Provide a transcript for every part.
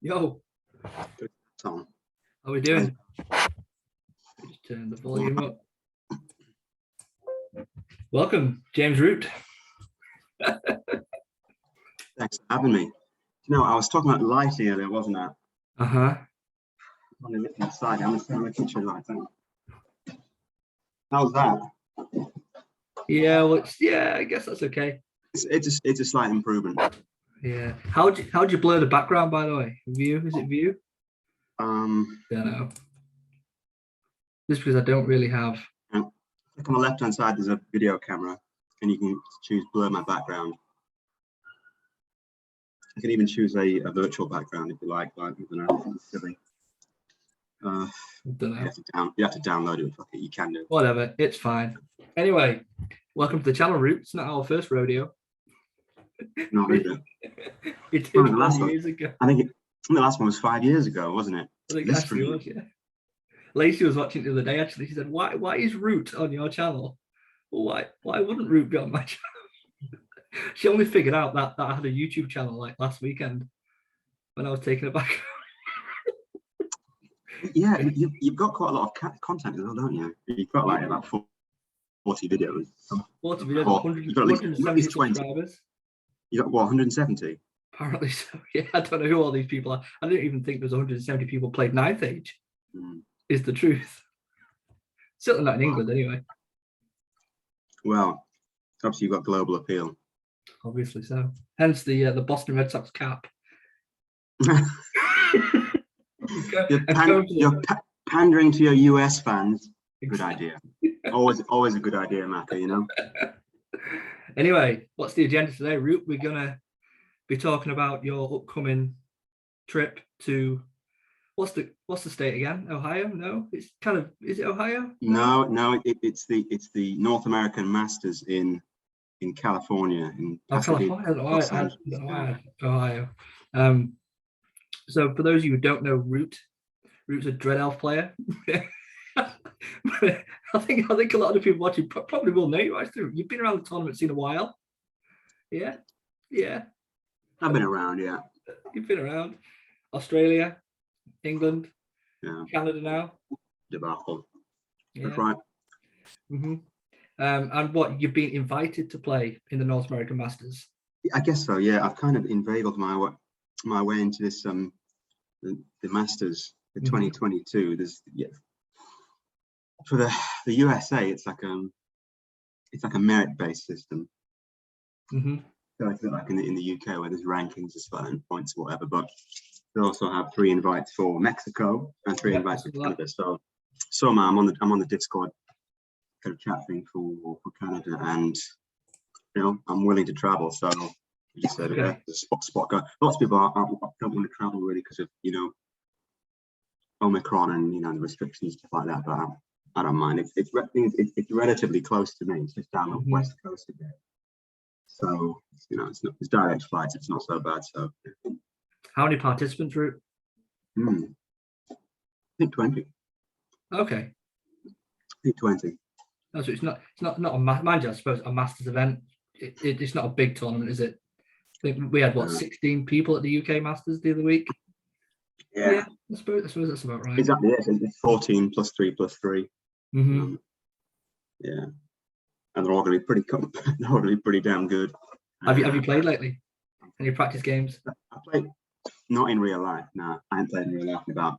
Yo, Tom. how we doing? Just turn the volume up. Welcome, James Wroot. Thanks for having me. You know, I was talking about lighting earlier, wasn't I? Uh-huh. On the left-hand side, I'm just turning my kitchen lights on. How's that? Yeah, well, I guess that's okay. It's a slight improvement. Yeah. How'd you blur the background, by the way? View? Is it view? Don't know. Just because I don't really have. Click on the left-hand side, there's a video camera, and you can choose blur my background. I can even choose a virtual background if you like. I don't know, it's silly. I don't know. You have to download it. Fuck it, you can do it. Whatever, it's fine. Anyway, welcome to the channel, Wroot. It's not our first rodeo. Not really. It did 1 years ago. I think the last one was 5 years ago, wasn't it? I think it actually was, yeah. Lacey was watching it the other day, actually. She said, why is Wroot on your channel? Well, why wouldn't Wroot be on my channel? She only figured out that I had a YouTube channel like last weekend when I was taking it back. Yeah, you've got quite a lot of content as well, don't you? You've got like about 40 videos. 40 videos, 170 subscribers. You got what, 170? Apparently so. Yeah, I don't know who all these people are. I didn't even think there's 170 people played Ninth Age. Is the truth. Certainly not in England, anyway. Well, obviously you've got global appeal. Obviously so. Hence the Boston Red Sox cap. You're pandering to your US fans. Good idea. Always a good idea, Macca, you know. Anyway, what's the agenda today, Wroot? We're gonna be talking about your upcoming trip to what's the state again? Ohio? No, it's kind of, is it Ohio? No, it's the North American Masters in California. Ohio. So for those of you who don't know Wroot's a Dread Elf player. I think a lot of the people watching probably will know you actually. You've been around the tournament scene a while. Yeah. I've been around, yeah. You've been around. Australia, England, yeah. Canada now. Debacle. Yeah. That's right. And what, you've been invited to play in the North American Masters? I guess so, yeah. I've kind of inveigled my way into this the Masters for 2022. There's for the USA, it's like a merit-based system. So I feel like in the UK where there's rankings as well and points or whatever, but they also have 3 invites for Mexico and 3 invites for Canada. So I'm on the Discord kind of chat thing for Canada, and you know I'm willing to travel. So we just said there's a spot go. Lots of people don't want to travel really because of Omicron and the restrictions, stuff like that. But I don't mind. It's relatively close to me. It's just down the west coast a bit. So it's direct flights. It's not so bad. So how many participants, Wroot? I think 20. Okay. I think 20. Oh, so it's not a mind you, I suppose a Masters event. It's not a big tournament, is it? I think we had 16 people at the UK Masters the other week. Yeah, I suppose that's about right. Exactly. Yes, it's 14 plus 3 plus 3. Yeah, and they're all going to be pretty damn good. Have you played lately? Any practice games? I played not in real life. No, I haven't played in real life in about.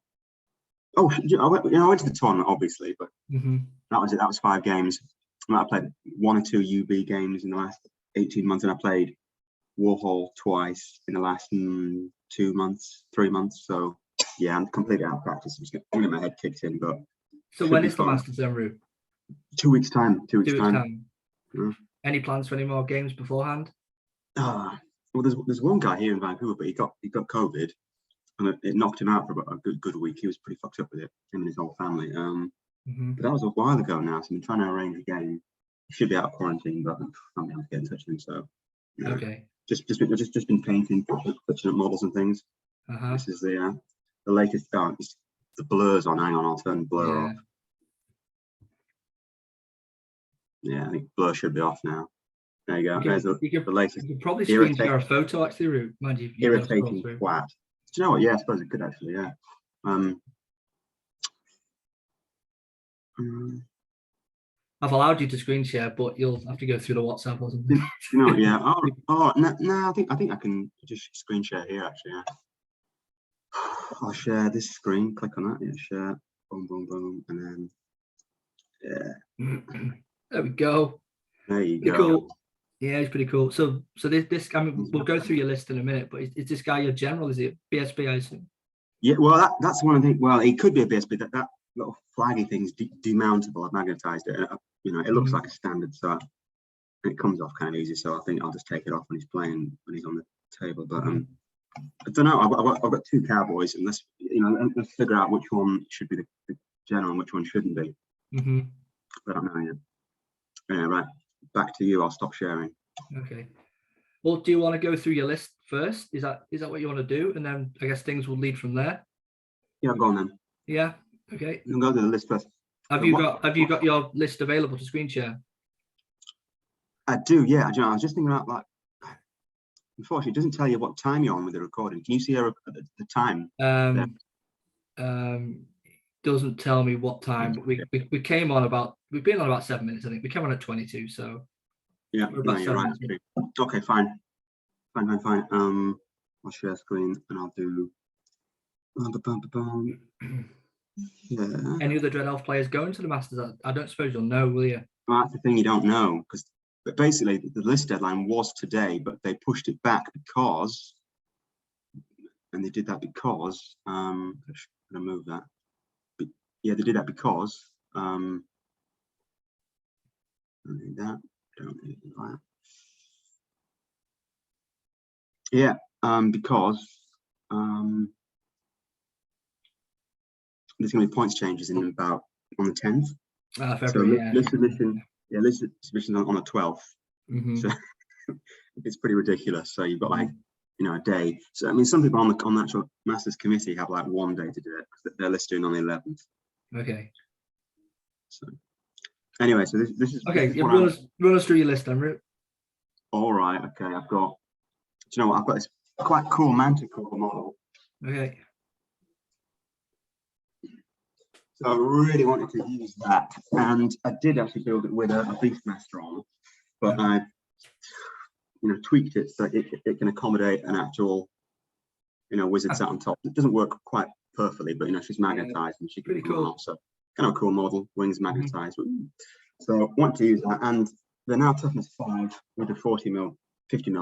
Oh, I went to the tournament obviously, but that was it. That was 5 games. I played 1 or 2 UB games in the last 18 months, and I played Warhol twice in the last 3 months. So yeah, I'm completely out of practice. I'm just getting my head kicked in. But so when is the Masters then, Wroot? 2 weeks time. 2 weeks time. Yeah. Any plans for any more games beforehand? Well, there's one guy here in Vancouver, but he got COVID, and it knocked him out for about a good week. He was pretty fucked up with it, him and his whole family. But that was a while ago now, so I'm trying to arrange a game. He should be out of quarantine, but I'm able to get in touch with him. So okay, just been painting, touching up models and things. This is the latest. The blur's on. Hang on, I'll turn the blur off. Yeah, I think blur should be off now. There you go. There's the latest. You could probably screen share a photo actually, Wroot. Mind you, irritating twat. you know what? Yeah, I suppose it could actually. Yeah. I've allowed you to screen share, but you'll have to go through the WhatsApp or something. You know what? Yeah. Oh no, I think I can just screen share here actually. Yeah. I'll share this screen. Click on that. Yeah, share. Boom, boom, boom, and then yeah. There we go. There you Pretty go. cool. Yeah, it's pretty cool. So this. I mean, we'll go through your list in a minute, but is this guy your general? Is it BSB? I assume. Yeah. Well, that's one of the. Well, it could be a BSB. That little flaggy thing's demountable. I've magnetized it. You know, it looks like a standard, so it comes off kind of easy. So I think I'll just take it off when he's playing, when he's on the table. But I don't know. I've got two cowboys, and let's figure out which one should be the general and which one shouldn't be. I don't know yet. Yeah, right. Back to you. I'll stop sharing. Okay. Well, do you want to go through your list first? Is that what you want to do, and then I guess things will lead from there? Yeah, go on then. Yeah. Okay. You can go to the list first. Have you got your list available to screen share? I do. Yeah. I was just thinking about like. Unfortunately, it doesn't tell you what time you're on with the recording. Can you see the time? Doesn't tell me what time, but we came on about, we've been on about 7 minutes, I think. We came on at 22, so yeah, no, you're right. Okay, fine. I'll share screen and I'll do yeah. Any other Dread Elf players going to the Masters? I don't suppose you'll know, will you? Well, that's the thing, you don't know, but basically the list deadline was today, but they pushed it back because, and they did that because I'm gonna move that. But yeah, they did that because don't need that. Don't need that. Yeah, because there's going to be points changes in about on the 10th. February, so list submission on the 12th. So it's pretty ridiculous. So you've got like a day. So I mean, some people on the actual Masters committee have like one day to do it because they're listing on the 11th. Okay. So anyway, so this is okay. This is run us through your list, then, Wroot. All right. Okay. I've got. Do you know what? I've got this quite cool manticore model. Okay. So I really wanted to use that, and I did actually build it with a Beastmaster on, but I, tweaked it so it can accommodate an actual, wizard sat on top. It doesn't work quite perfectly, but she's magnetized and she can come off. So kind of a cool model, wings magnetized. So I want to use that, and they're now toughness 5 with a 50 mil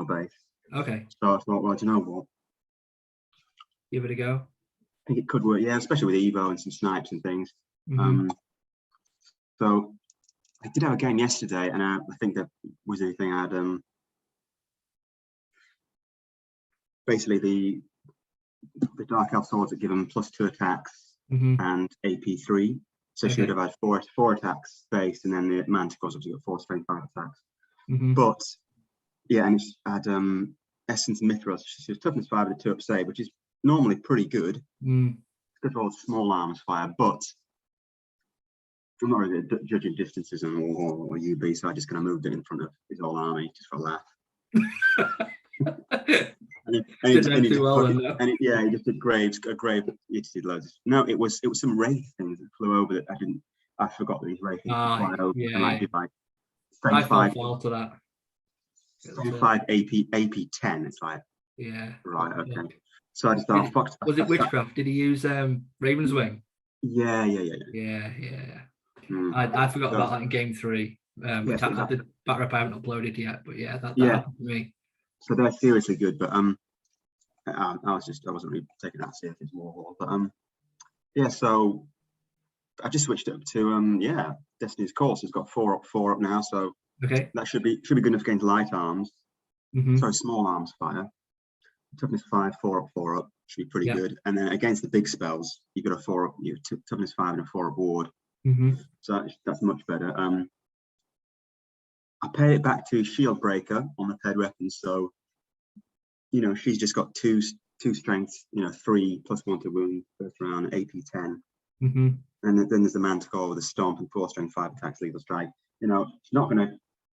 base. Okay. So I thought, well, do you know what? Give it a go. I think it could work, yeah, especially with Evo and some snipes and things. So I did have a game yesterday, and I think the wizard thing had basically the Dark Elf swords that give them +2 attacks and AP3. So she would have had four attacks base, and then the Manticore's obviously got 4 strength 5 attacks. But yeah, and it's had Essence and Mithras. She was toughness 5 with a 2-up save, which is normally pretty good. Good for all the small arms fire, but I'm not really judging distances or UB, so I just kind of moved it in front of his whole army just for a laugh. He just did graves. A grave. He just did loads. No, it was some wraith things that flew over that I forgot that these wraith things fly over and like did like strength 5 to that. Strength 5 AP 10. It's like right, okay. So I just thought, was it witchcraft? Did he use Raven's Wing? Yeah. I forgot about that in game 3. Which the back rep I haven't uploaded yet, but that happened to me. So they're seriously good, but I wasn't really taking that seriously as Warhol, but so I just switched it up to Destiny's Course. It's got 4 up now, so that should be good enough against light arms. Sorry, small arms fire. Toughness 5, 4 up should be pretty good. And then against the big spells, you've got a 4 up, toughness 5 and a 4 up ward. So that's much better. I pay it back to Shield Breaker on the paired weapons, so she's just got two strengths, 3 +1 to wound first round, AP 10. And then there's the Manticore with a stomp and 4 strength 5 attacks, lethal strike. She's not gonna.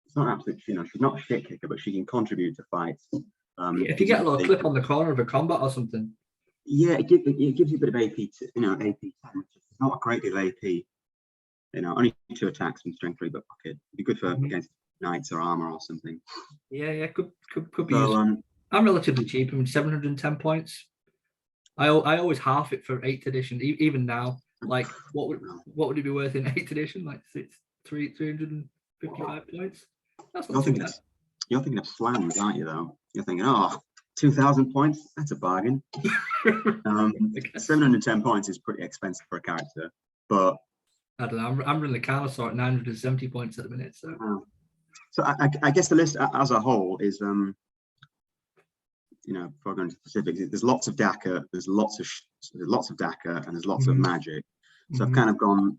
It's not absolute. She's not a shit kicker, but she can contribute to fights. If you get a little clip on the corner of a combat or something. Yeah, it gives you a bit of AP, you know, AP 10, which is not a great deal of AP. You know, only 2 attacks from strength 3, but okay, it'd be good for against knights or armor or something. Yeah, could be So, useful. I'm relatively cheap. I'm 710 points. I always half it for 8th edition, even now. Like, what would it be worth in 8th edition? Like 355 points. That's not too bad. You're thinking of slams, aren't you? Though you're thinking, oh, 2,000 points. That's a bargain. 710 points is pretty expensive for a character, but I don't know. I'm running the Carnosaur at 970 points at the minute. So I guess the list as a whole is, you know, before going into specifics, there's lots of Daka, there's lots of Daka, and there's lots of magic. So I've kind of gone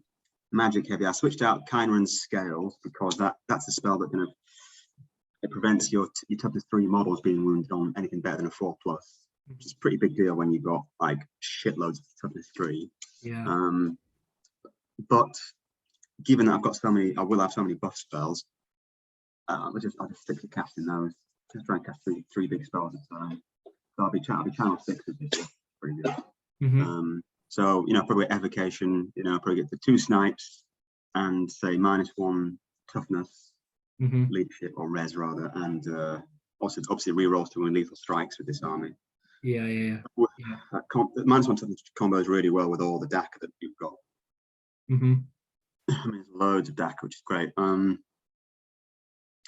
magic heavy. I switched out Kyneran's Scales because that's a spell that kind of it prevents your toughness 3 models being wounded on anything better than a 4+, which is a pretty big deal when you've got like shitloads of toughness 3. Yeah. But given that I've got so many, I will have so many buff spells. I'll just stick to casting those. Just try and cast three big spells at a time. So I'll be channel 6 of this. Pretty good. So, you know, probably evocation. You know, probably get the 2 snipes and say -1 toughness, leadership or res rather, and also obviously rerolls to win lethal strikes with this army. Yeah. That -1 toughness combos really well with all the Daka that you've got. I mean, there's loads of Daka, which is great.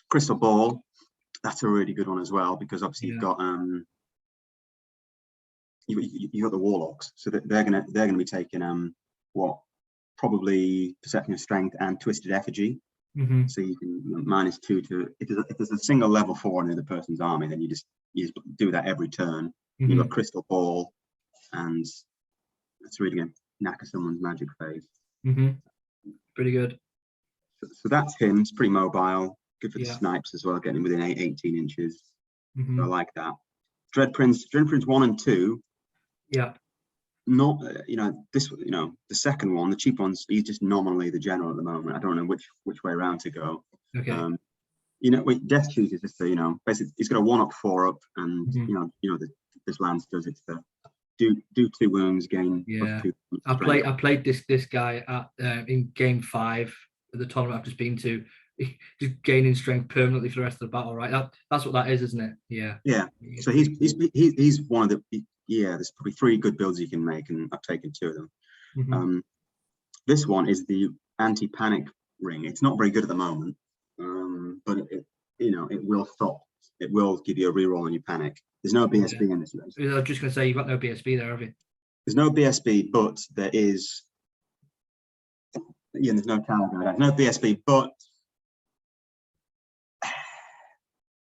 Crystal Ball, that's a really good one as well, because obviously you've got you've got the Warlocks, so that they're gonna be taking probably Perception of Strength and Twisted Effigy. So you can -2 to if there's a single level 4 in the other person's army, then you just do that every turn. You've got Crystal Ball, and that's really gonna knacker someone's magic phase. Pretty good. So that's him. It's pretty mobile. Good for the snipes as well, getting within 18 inches. So I like that. Dread Prince 1 and 2. Yeah. Not the second one, the cheap ones. He's just nominally the general at the moment. I don't know which way around to go. Okay. Death Choose is just basically he's got a 1-up 4-up, and this lance does it to do 2 wounds, gain. Yeah. 2 I played this guy at in game 5 of the tournament I've just been to. Just gaining strength permanently for the rest of the battle, right? That's what that is, isn't it? Yeah. Yeah. So he's one of the there's probably 3 good builds you can make, and I've taken 2 of them. This one is the anti-panic ring. It's not very good at the moment, but it will stop. It will give you a reroll on your panic. There's no BSB in this list. I was just going to say, you've got no BSB there, have you? There's no BSB, but there is. Yeah, there's no talent guide. No BSB, but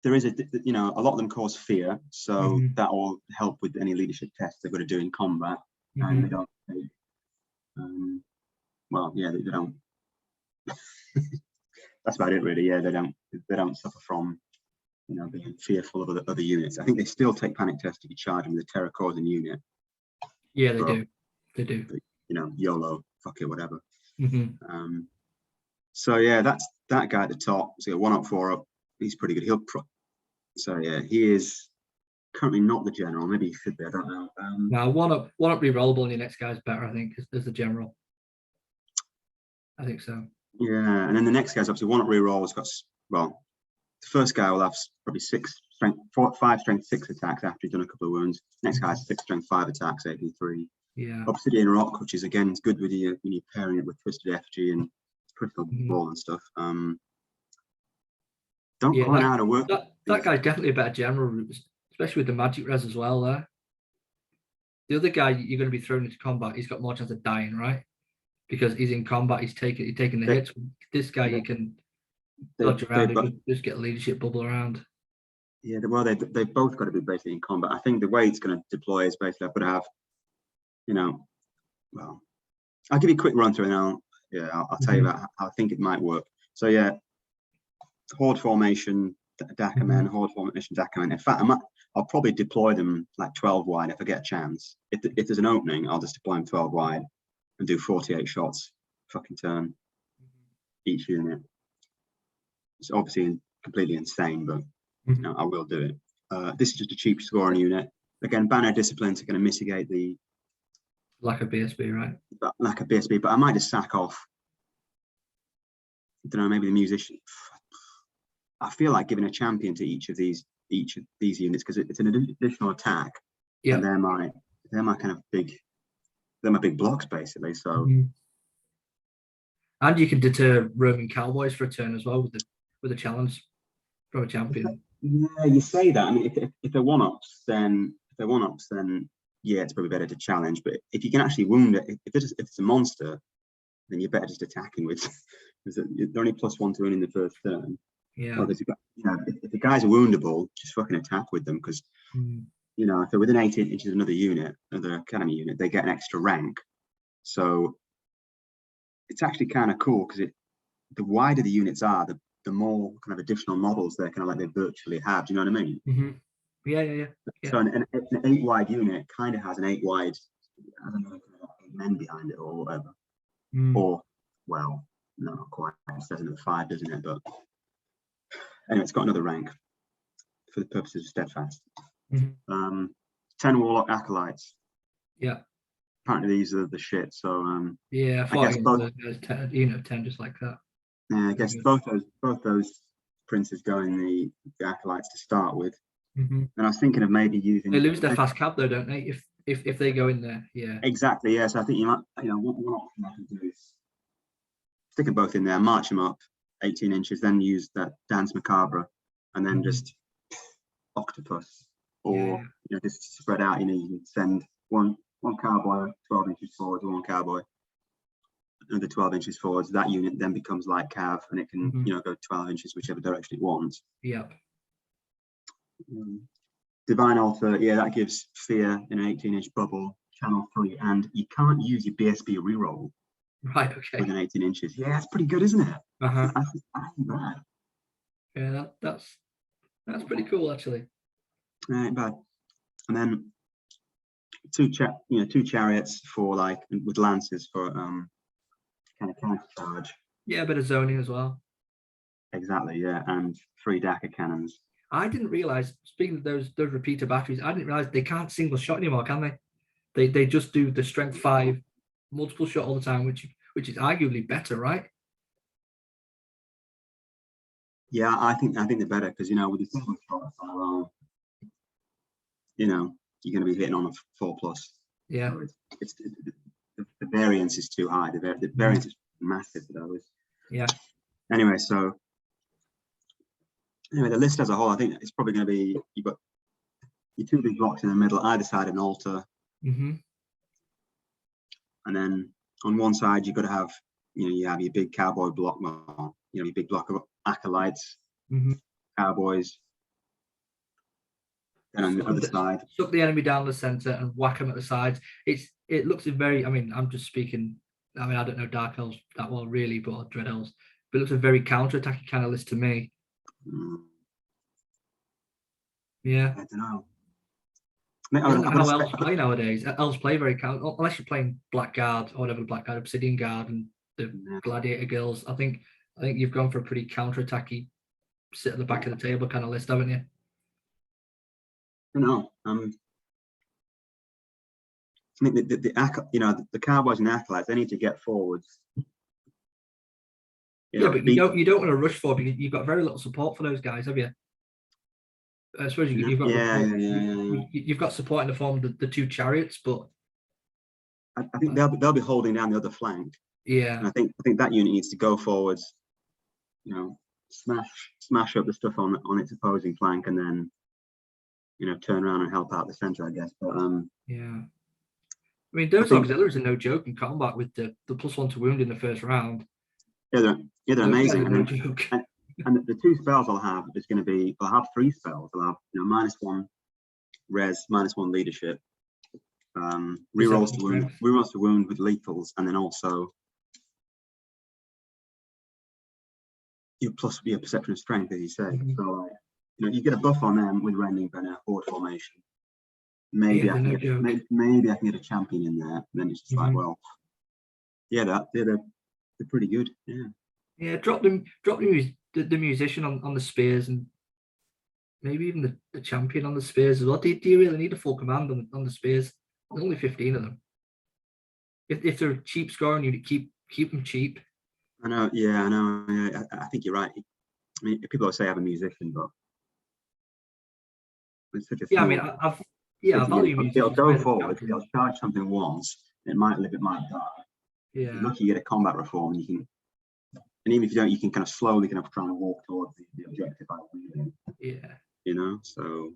there is a lot of them cause fear, so that will help with any leadership tests they've got to do in combat, and they don't. They don't. That's about it, really. Yeah, they don't suffer from being fearful of other units. I think they still take panic tests if you charge them with a terror causing unit. Yeah, they do. They do. But, YOLO, fuck it, whatever. So yeah, that's that guy at the top. So 1-up 4-up. He's pretty good. So yeah, he is currently not the general. Maybe he should be. I don't know. Now 1-up rerollable, and your next guy's better, I think, as the general. I think so. Yeah, and then the next guy's obviously 1-up reroll. Has got the first guy will have probably 5 strength 6 attacks after he's done a couple of wounds. Next guy has 6 strength 5 attacks, 83. Yeah. Obsidian Rock, which is again good with you when you're pairing it with Twisted Effigy and Crystal Ball and stuff. Don't quite know how to work. That guy's definitely a better general, especially with the magic res as well there. The other guy you're going to be thrown into combat, he's got more chance of dying, right? Because he's in combat, he's taking the hits. This guy, you can dodge around and just get a leadership bubble around. Yeah, well, they've both got to be basically in combat. I think the way it's going to deploy is basically I've got to have, I'll give you a quick run through and I'll tell you about how I think it might work. So yeah, horde formation, Daka men, horde formation, Daka men. In fact, I'll probably deploy them like 12 wide if I get a chance. If there's an opening, I'll just deploy them 12 wide and do 48 shots fucking turn each unit. It's obviously completely insane, but I will do it. This is just a cheap scoring unit. again, banner disciplines are going to mitigate the lack of BSB, right? lack of BSB, but I might just sack off. I don't know, maybe the musician. I feel like giving a champion to each of these units because it's an additional attack, Yeah, and they're my kind of they're my big blocks basically. So, and you can deter Roman cowboys for a turn as well with a challenge from a champion. Yeah, you say that. I mean, if they're one-ups, then yeah, it's probably better to challenge. But if you can actually wound it, if it's a monster, then you're better just attacking with. They're only +1 to win in the first turn. Yeah. Well, if the guys are woundable, just fucking attack with them because if they're within 18 inches of another unit, another academy unit, they get an extra rank. So it's actually kind of cool because the wider the units are, the more kind of additional models they're kind of like they virtually have. Do you know what I mean? Mm-hmm. Yeah. So an 8 wide unit kind of has an 8 wide, I don't know, 8 men behind it or whatever. Or, well, no, not quite. It says another 5, doesn't it? But anyway, it's got another rank for the purposes of steadfast. 10 warlock acolytes. Yeah. Apparently these are the shit. So I guess both 10 just like that. Yeah, I guess both those princes go in the acolytes to start with. And I was thinking of maybe using. They lose their fast cab though, don't they? If they go in there, yeah. Exactly. Yeah. So I think you might, one option I can do is stick them both in there, march them up 18 inches, then use that dance macabre, and then just octopus, or just spread out. You can send one cowboy 12 inches forwards, one cowboy another 12 inches forwards. That unit then becomes light cav, and it can go 12 inches whichever direction it wants. Yep. Divine Altar, yeah, that gives fear in an 18-inch bubble, channel 3, and you can't use your BSB reroll. Right. Okay. Within 18 inches. Yeah, that's pretty good, isn't it? I think bad. Yeah, that's pretty cool actually. Ain't bad. And then two chariots for like with lances for kind of counter charge. Yeah, a bit of zoning as well. Exactly, yeah, and 3 Daka cannons. I didn't realize, speaking of those repeater batteries, I didn't realize they can't single shot anymore, can they? They just do the strength 5 multiple shot all the time, which is arguably better, right? Yeah, I think they're better because with the single shot, you're going to be hitting on a 4+. Yeah, so it's the variance is too high. The variance is massive for those. Yeah. Anyway, the list as a whole, I think it's probably going to be, you've got your 2 big blocks in the middle, either side an altar. And then on one side, you've got to have, you have your big cowboy block, your big block of acolytes, cowboys. And on the other side, suck the enemy down the center and whack them at the sides. It looks very. I mean, I'm just speaking. I mean, I don't know Dark Elves that well, really, but Dread Elves. But it looks a very counter-attacking kind of list to me. Yeah. I don't know. Isn't that how elves play nowadays? Elves play very counter, unless you're playing Blackguard or whatever, the Blackguard, Obsidian Guard, and the Gladiator Girls. I think you've gone for a pretty counter-attacky, sit at the back of the table kind of list, haven't you? No, I mean the cowboys and acolytes, they need to get forwards. But you don't want to rush forward because you've got very little support for those guys, have you? I suppose you've got you've got support in the form of the 2 chariots, but I think they'll be holding down the other flank. Yeah, and I think that unit needs to go forwards. Smash up the stuff on its opposing flank, and then turn around and help out the center, I guess. But yeah. I mean, those auxiliaries are no joke in combat with the +1 to wound in the first round. Yeah, they're amazing. No joke. And the 2 spells I'll have is going to be, I'll have 3 spells. I'll have -1 res, -1 leadership, rerolls to wound with lethals, and then also your plus your perception of strength, as you say. So you get a buff on them with rending banner horde formation. Maybe I can get a champion in there. And then it's just like, well, yeah, they're pretty good. Yeah. Yeah, drop the musician on the spears and maybe even the champion on the spears as well. Do you really need a full command on the spears? There's only 15 of them. If they're a cheap scoring unit, keep them cheap. I know. Yeah, I know. Yeah, I think you're right. I mean, people always say have a musician, but it's such a Yeah, I small. mean, I value music. It'll go forward. It'll charge something once. It might live. It might die. Yeah. If you're lucky, you get a combat reform, and you can. And even if you don't, you can kind of slowly kind of try and walk towards the objective. Yeah. You know, so.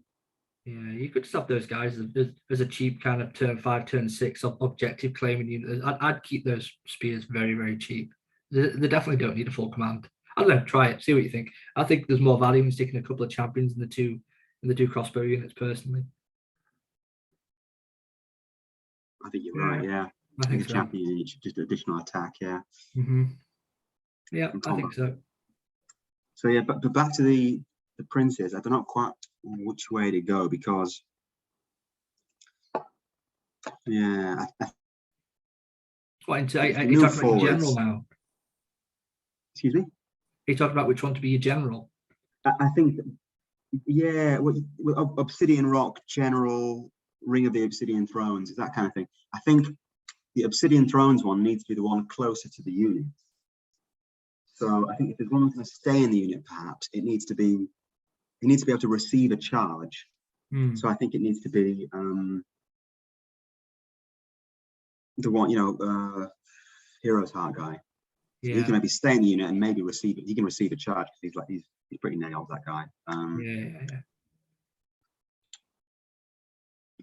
Yeah, you could just have those guys as a cheap kind of turn 5, turn 6 objective claiming unit. I'd keep those spears very, very cheap. They definitely don't need a full command. I don't know, try it, see what you think. I think there's more value in sticking a couple of champions in the two crossbow units personally. I think you're right. Yeah, I think the so. champion unit should just do additional attack. Yeah. Yeah, I think so. So yeah, but back to the princes. I don't know quite which way to go because yeah. What are you talking about your general now? Excuse me? Are you talking about which one to be your general? I think, yeah, Obsidian Rock, General, Ring of the Obsidian Thrones, is that kind of thing. I think the Obsidian Thrones one needs to be the one closer to the unit. So I think if there's one going to stay in the unit, perhaps it needs to be able to receive a charge. So I think it needs to be the one, Hero's Heart guy. So he can maybe stay in the unit and maybe receive it. He can receive a charge because he's pretty nailed, that guy.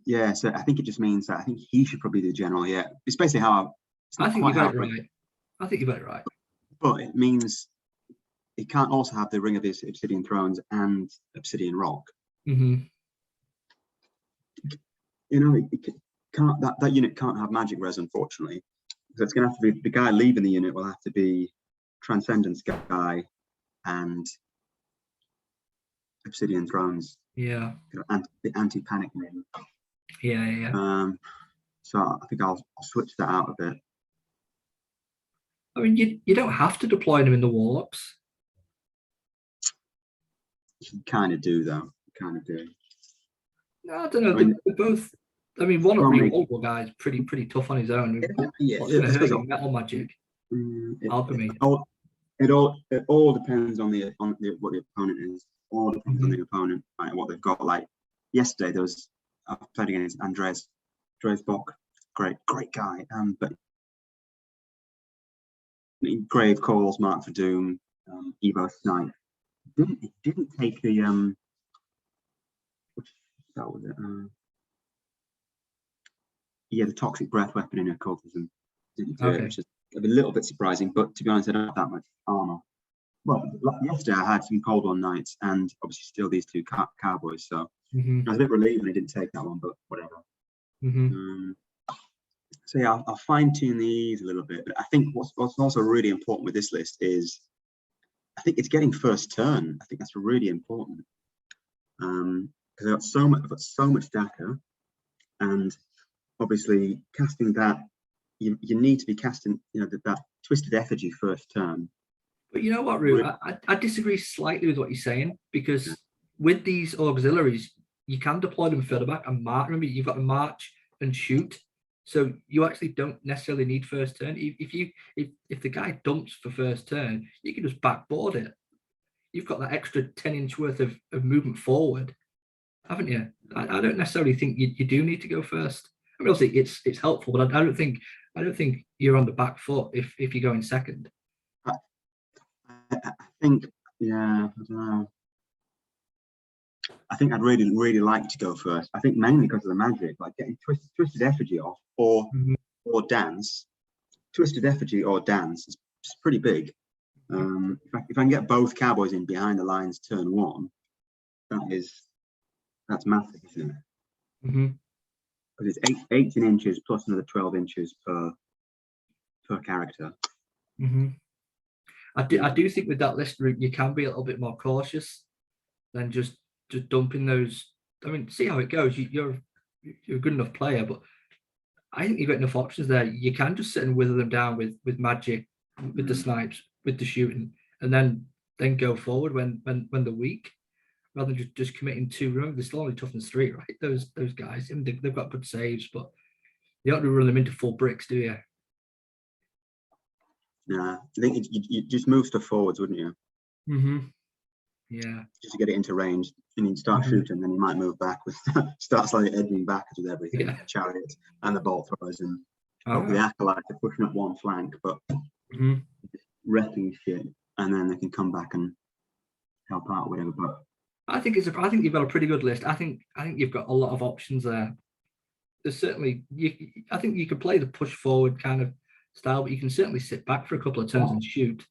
Yeah. So I think it just means that I think he should probably be the general. Yeah, it's basically how I think you got it right. I think you got it right. But it means it can't also have the Ring of the Obsidian Thrones and Obsidian Rock. It can't. That unit can't have magic res, unfortunately. So it's going to have to be the guy leaving the unit will have to be Transcendence guy and Obsidian Thrones. Yeah. The anti-panic name. Yeah. So I think I'll switch that out a bit. I mean, you don't have to deploy them in the Warlocks. You kind of do, though. You kind of do. No, I don't know. They're both. I mean, one of the old guy is pretty tough on his own. Yeah, what's going to hurt you? Metal magic, alchemy. It all depends on what the opponent is. All depends on the opponent, like what they've got. Like yesterday, I played against Andres Bock, great guy. But Grave Calls, Mark for Doom, Evo Snipe. It didn't take the which that was it. The Toxic Breath weapon in occultism didn't do it, which is a little bit surprising. But to be honest, I don't have that much armor. Well, yesterday I had some Cold One Knights and obviously still these two cowboys. So I was a bit relieved when I didn't take that one, but whatever. So yeah, I'll fine tune these a little bit. But I think what's also really important with this list is I think it's getting first turn. I think that's really important because I've got so much DACA, and obviously casting that you need to be casting that Twisted Effigy first turn. But you know what, Wroot? I disagree slightly with what you're saying because with these auxiliaries, you can deploy them further back and march. Remember, you've got to march and shoot, so you actually don't necessarily need first turn. If the guy dumps for first turn, you can just backboard it. You've got that extra 10-inch worth of movement forward, haven't you? I don't necessarily think you do need to go first. I mean, obviously it's helpful, but I don't think you're on the back foot if you're going second. I think, I don't know. I think I'd really like to go first. I think mainly because of the magic, like getting Twisted Effigy off or Dance. Twisted Effigy or Dance is pretty big. If I can get both cowboys in behind the lines turn one, that's massive, isn't it? Because it's 18 inches plus another 12 inches per character. I do think with that list, Wroot, you can be a little bit more cautious than just dumping those. I mean, see how it goes. You're a good enough player, but I think you've got enough options there. You can just sit and wither them down with magic, with the snipes, with the shooting, and then go forward when they're weak. rather than just committing two. Remember, they're still only toughness 3, right? Those guys, and they've got good saves, but you don't run them into full bricks, do you? Yeah, I think you just move stuff forwards, wouldn't you? Mm-hmm. Yeah. Just to get it into range, and you start shooting, then you might move backwards, start slightly edging backwards with everything, the chariots and the bolt throwers, and the acolytes are pushing up one flank, but wrecking shit, and then they can come back and help out, whatever. But I think you've got a pretty good list. I think you've got a lot of options there. There's certainly I think you could play the push forward kind of style, but you can certainly sit back for a couple of turns and shoot.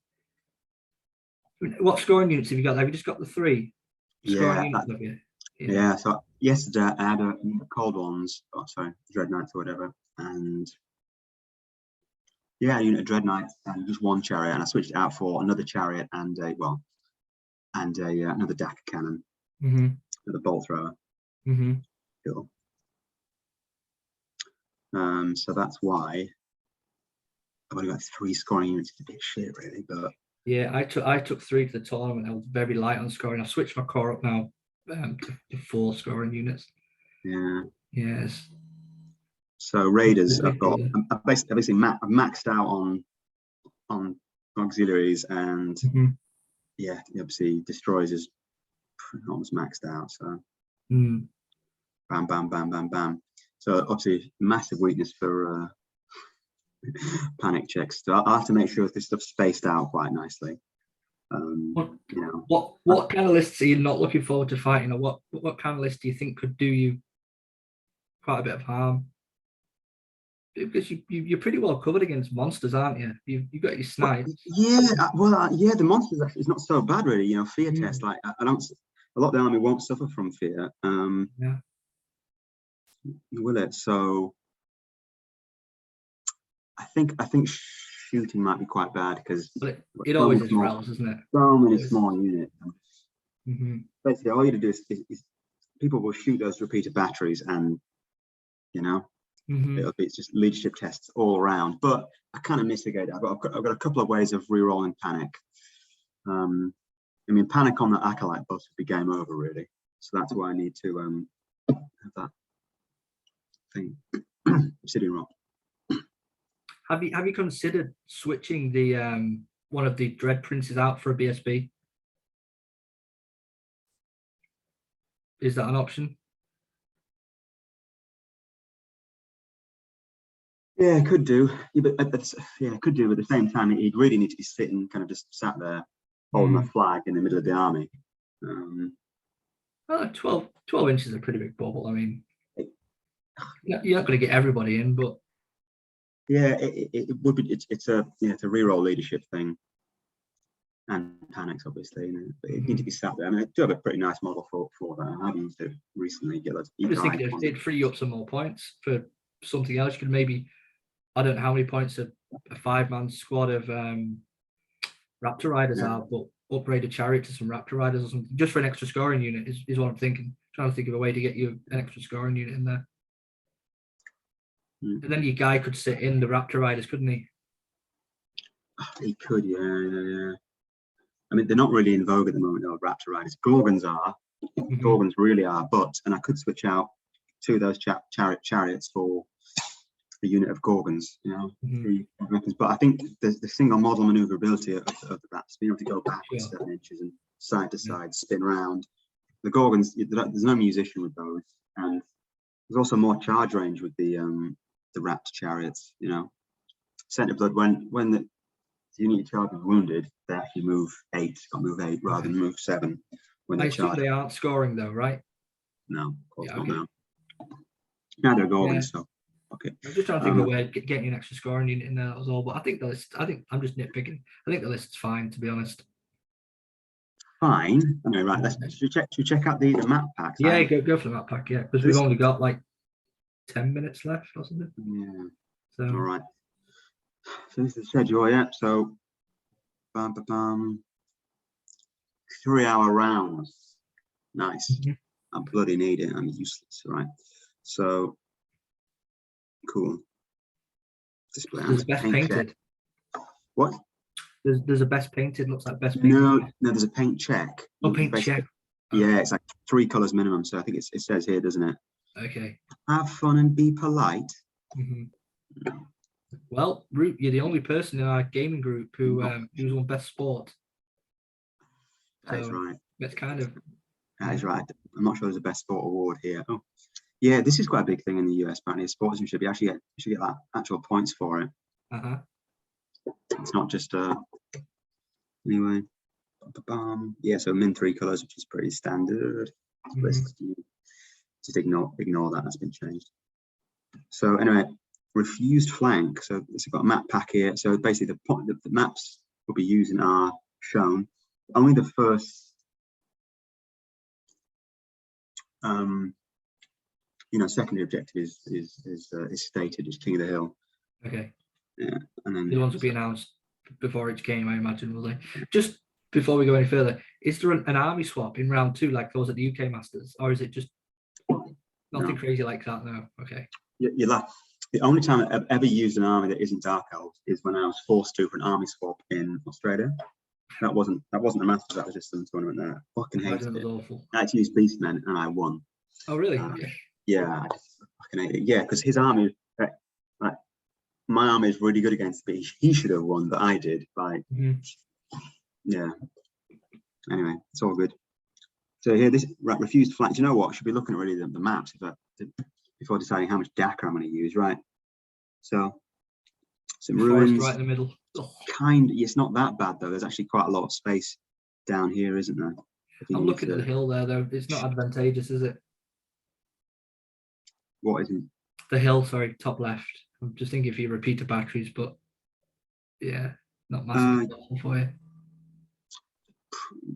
What scoring units have you got? Have you just got the 3 scoring units? Have you? Yeah. So yesterday I had a cold ones. Oh, sorry, dread knights or whatever, and yeah, a unit of dread knights and just one chariot, and I switched it out for another chariot and another Daka cannon with a bolt thrower. Cool. So that's why I've only got 3 scoring units. It's a bit shit, really, but yeah, I took 3 to the tournament. I was very light on scoring. I've switched my core up now to 4 scoring units. Yeah. Yes. So raiders, I've basically maxed out on auxiliaries, and yeah, obviously destroyers is almost maxed out. So bam, bam, bam, bam, bam. So obviously massive weakness for panic checks. So I have to make sure this stuff's spaced out quite nicely. What kind of lists are you not looking forward to fighting, or what kind of list do you think could do you quite a bit of harm? Because you're pretty well covered against monsters, aren't you? You've got your snipes. The monsters actually is not so bad, really. Fear test. Like I don't. A lot of the army won't suffer from fear. Will it? So I think shooting might be quite bad because it always is rails, isn't it? So many small units. Basically, all you have to do is people will shoot those repeater batteries, and it's just leadership tests all around. But I kind of mitigate it. I've got a couple of ways of re-rolling panic. Panic on the acolyte bus would be game over, really. So that's why I need to have that thing. Obsidian rock. Have you considered switching the one of the Dread Princes out for a BSB? Is that an option? Yeah, could do. Yeah, but could do. But at the same time, he'd really need to be sitting, kind of just sat there, holding a flag in the middle of the army. 12 inches is a pretty big bubble. I mean, you're not going to get everybody in, but yeah, it would be. It's a re-roll leadership thing, and panics obviously. But it need to be sat there. I mean, I do have a pretty nice model for that. I've used it recently. I'm just thinking it'd free you up some more points for something else. You could maybe, I don't know how many points a 5-man squad of Raptor Riders are, but upgrade a chariot to some Raptor Riders or something, just for an extra scoring unit is what I'm thinking. Trying to think of a way to get you an extra scoring unit in there. And then your guy could sit in the Raptor Riders, couldn't he? He could, yeah. I mean, they're not really in vogue at the moment, though, Raptor Riders. Gorgons are. Gorgons really are. And I could switch out 2 of those chariots for a unit of Gorgons, 3 weapons. But I think the single model maneuverability of the Raps, being able to go backwards 7 inches and side to side, spin round. The Gorgons, there's no musician with those. And there's also more charge range with the Raptor chariots, Center Blood, when the unit charge is wounded, they actually move 8 rather than move 7 when they charge. They aren't scoring though, right? No, of course not. No. Now they're Gorgons, so okay. I'm just trying to think of a way of getting an extra scoring unit in there, that was all. But I think I'm just nitpicking. I think the list's fine, to be honest. Fine. Okay, right. Should we check out the map pack? Yeah, go for the map pack, because we've only got like 10 minutes left or something. Yeah. So all right. So this is the schedule, yeah. So 3-hour rounds. Nice. I bloody need it. I'm useless, right? So cool. Display. There's best painted. What? There's a best painted. Looks like best painted. No, there's a paint check. Oh, paint check. Yeah, it's like 3 colors minimum. So I think it says here, doesn't it? Okay. Have fun and be polite. Well, Wroot, you're the only person in our gaming group who won best sport. That is right. That's kind of. That is right. I'm not sure there's a best sport award here. Oh, yeah, this is quite a big thing in the US. Apparently, sportsmanship. You should get that actual points for it. It's not just anyway. Yeah, so min 3 colors, which is pretty standard. Just ignore that. That's been changed. So anyway, refused flank. So it's got a map pack here. So basically, the maps we'll be using are shown. Only the first. Secondary objective is stated as King of the Hill. Okay. Yeah, and then the ones will be announced before each game, I imagine, will they? Just before we go any further, is there an army swap in round 2 like there was at the UK Masters, or is it just nothing crazy like that? No. Okay. You're like the only time I've ever used an army that isn't Dark Elves is when I was forced to for an army swap in Australia. That wasn't the Masters. That was just some tournament there. I fucking hated it. Awful. I had to use Beastmen and I won. Oh really? Okay. Yeah, I just fucking hate it. Yeah, because his army, my army is really good against me. He should have won, but I did. Yeah. Anyway, it's all good. So here, this refused flank. Do you know what? I should be looking at really the maps before deciding how much DACA I'm going to use, right? So some ruins right in the middle. It's not that bad though. There's actually quite a lot of space down here, isn't there? I'm looking at the hill there though. It's not advantageous, is it? What isn't? The hill, sorry, top left. I'm just thinking if you repeat the batteries, but yeah, not massively for you.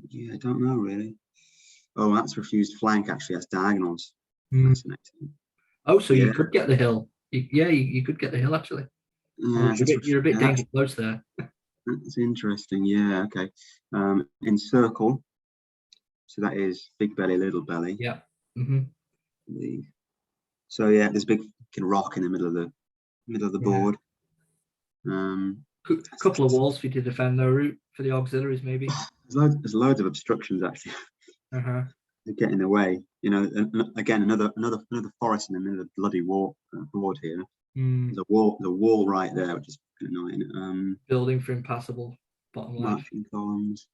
Yeah, I don't know really. Oh, that's refused flank actually. That's diagonals. Fascinating. Oh, so you could get the hill. You could get the hill actually. Yeah, you're a bit dangerous close there. That's interesting. Yeah, okay. In circle. So that is big belly, little belly. Yeah. So yeah, there's a big rock in the middle of the board. Couple of walls for you to defend though, Wroot, for the auxiliaries maybe. There's loads of obstructions actually. They get in the way. Again, another forest in the middle of the bloody board here. There's a wall right there, which is annoying. Building for impassable, bottom left. Marching columns.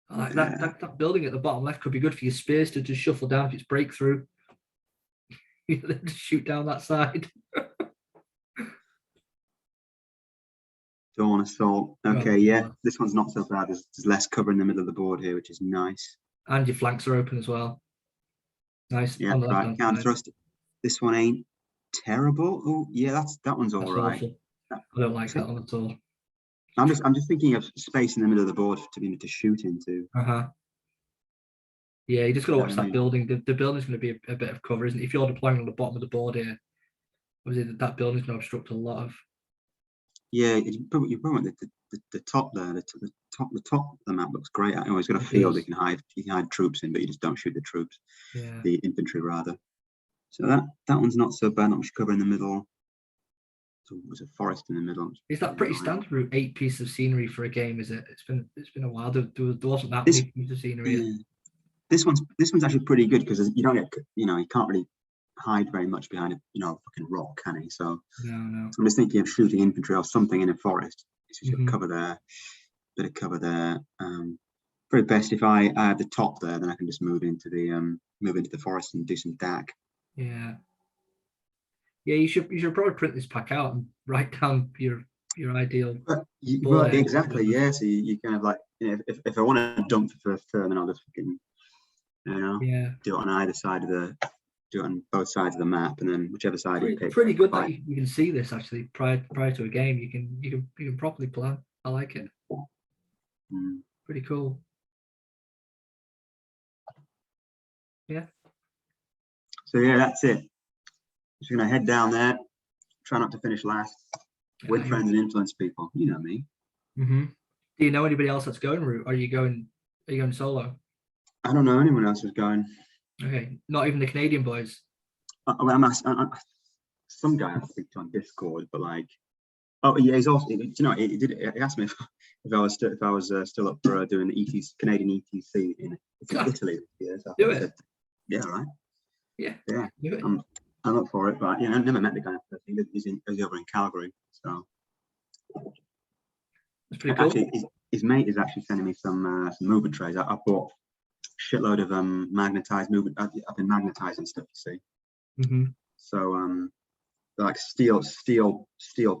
I like that building at the bottom left could be good for your spears to just shuffle down if it's breakthrough. Just shoot down that side. Dawn assault. Okay, yeah, this one's not so bad. There's less cover in the middle of the board here, which is nice. And your flanks are open as well. Nice. Yeah, right. Counter thrust. This one ain't terrible. Oh, yeah, that one's all right. Awful. I don't like that one at all. I'm just thinking of space in the middle of the board to shoot into. Yeah, you just got to watch that building. The building's going to be a bit of cover, isn't it? If you're deploying on the bottom of the board here, obviously that building's going to obstruct a lot of. Yeah, you probably the top there. The top of the map looks great. I always got a field you can hide troops in, but you just don't shoot the troops. Yeah. The infantry rather. So that one's not so bad. Not much cover in the middle. So there's a forest in the middle. Is that pretty standard route? 8 pieces of scenery for a game, is it? It's been a while. There wasn't that many pieces of scenery. Yeah. This one's actually pretty good because you don't get you can't really hide very much behind a fucking rock, can he? So no. I'm just thinking of shooting infantry or something in a forest. It's just got cover there, bit of cover there. Probably best if I have the top there, then I can just move into the forest and do some DAC. Yeah. Yeah, you should probably print this pack out and write down your ideal. Right, exactly. Yeah. So you kind of like if I want to dump for a turn, then I'll just fucking do it on either side do it on both sides of the map, and then whichever side you pick. Pretty good that you can see this actually prior to a game. You can properly plan. I like it. Pretty cool. Yeah. So yeah, that's it. Just gonna head down there. Try not to finish last. Win friends and influence people. You know me. Do you know anybody else that's going Wroot? Are you going solo? I don't know anyone else who's going. Okay, not even the Canadian boys. I'm some guy I speak to on Discord, but like, oh yeah, he's also. He asked me if I was still up for doing the Canadian ETC Italy. Yeah, so I Do think it. that- yeah, right. Yeah. Yeah, Do it. I'm up for it, but I never met the guy. I think he's over in Calgary. So That's pretty cool. actually, his mate is actually sending me some movement trays. I bought a shitload of magnetized movement. I've been magnetizing stuff, you see. Mm-hmm. So they're like steel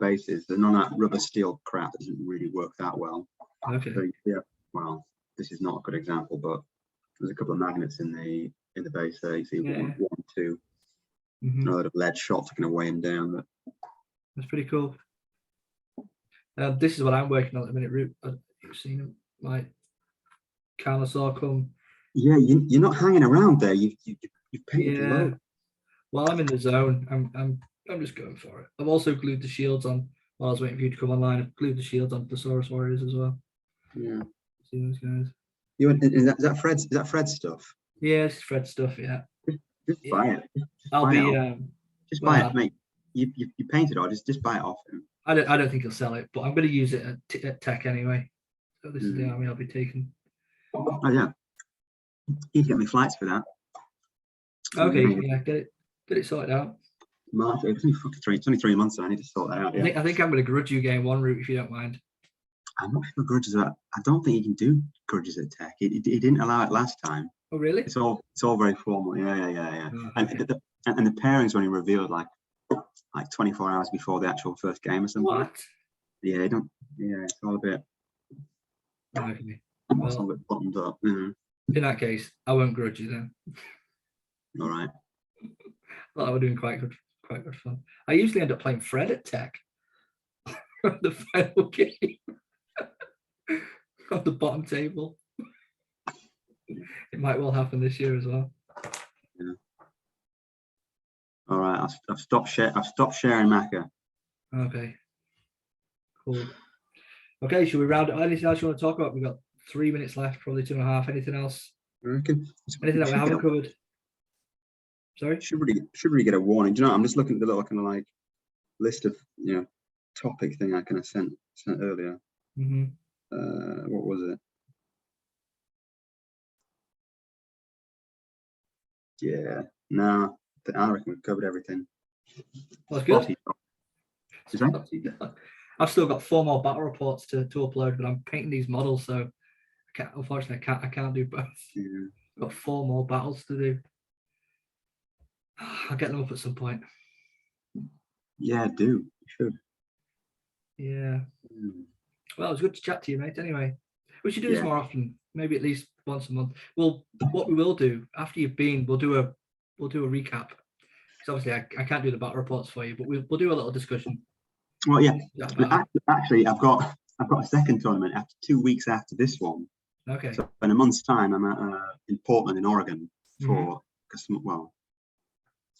bases. They're none of that rubber steel crap that doesn't really work that well. Okay. So yeah, well, this is not a good example, but there's a couple of magnets in the base there. You see one, 2, Mm-hmm. and a lot of lead shots going to weigh them down. But That's pretty cool. This is what I'm working on at the minute, Wroot. You've seen them, like Carnosaur come. yeah, you're not hanging around there. You've painted the load. While I'm in the zone, I'm just going for it. I've also glued the shields on while I was waiting for you to come online. I've glued the shields on Thesaurus Warriors as well. Yeah. See those guys? Is that Fred's? Is that Fred's stuff? Yeah, it's Fred stuff. Yeah. Just buy it. Just I'll buy be. it just buy it, mate. You painted it, or just buy it off him. I don't think he'll sell it, but I'm going to use it at Tech anyway. So this is the army I'll be taking. Oh yeah. You can get me flights for that. Okay, yeah, get it sorted out. March. It's only 3 months. So I need to sort that out. Yeah. I think I'm going to grudge you game 1, Wroot, if you don't mind. I'm not sure grudges are. I don't think you can do grudges at Tech. He didn't allow it last time. Oh really? It's all very formal. Yeah. Oh, And okay. the pairings were only revealed like 24 hours before the actual first game or something. What? Yeah, it's all a bit. Okay. It's all a bit buttoned up. In that case, I won't grudge you then. All right. Well, we're doing quite good fun. I usually end up playing Fred at Tech. The final game on the bottom table. It might well happen this year as well. Yeah. All right. I've stopped sharing Macca. Okay. Cool. Okay, should we round it? Anything else you want to talk about? We've got 3 minutes left, probably 2.5. Anything else? Anything that we haven't covered? Sorry? Should really get a warning. Do you know? I'm just looking at the little kind of like list of topic thing I kind of sent earlier. Mm-hmm. What was it? Yeah. No, I reckon we've covered everything. That's good. I've still got 4 more battle reports to upload, but I'm painting these models, so unfortunately I can't do both. Yeah. I've got 4 more battles to do. I'll get them up at some point. Yeah, do. You should. Yeah. Well, it was good to chat to you, mate. Anyway, we should do this more often. Maybe at least once a month. Well, what we will do after you've been, we'll do a recap. Because obviously I can't do the battle reports for you, but we'll do a little discussion. Well, yeah. Actually, I've got a second tournament after 2 weeks after this one. Okay. So in a month's time, I'm at in Portland, in Oregon, for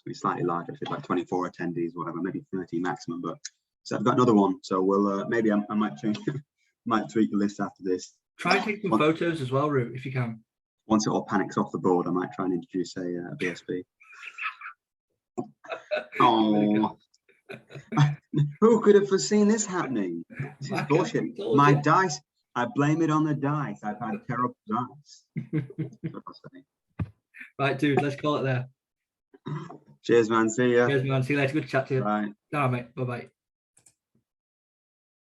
it's slightly larger. It's like 24 attendees, whatever, maybe 30 maximum. But so I've got another one. So we'll maybe I might change, might tweak the list after this. Try and take some photos as well, Wroot, if you can. Once it all panics off the board, I might try and introduce a BSB. Oh, who could have foreseen this happening? This is bullshit. My dice, I blame it on the dice. I've had terrible dice. Right, dude, let's call it there. Cheers, man. See ya. Cheers, man. See you later. Good to chat to you. Bye. All right, mate. Bye-bye.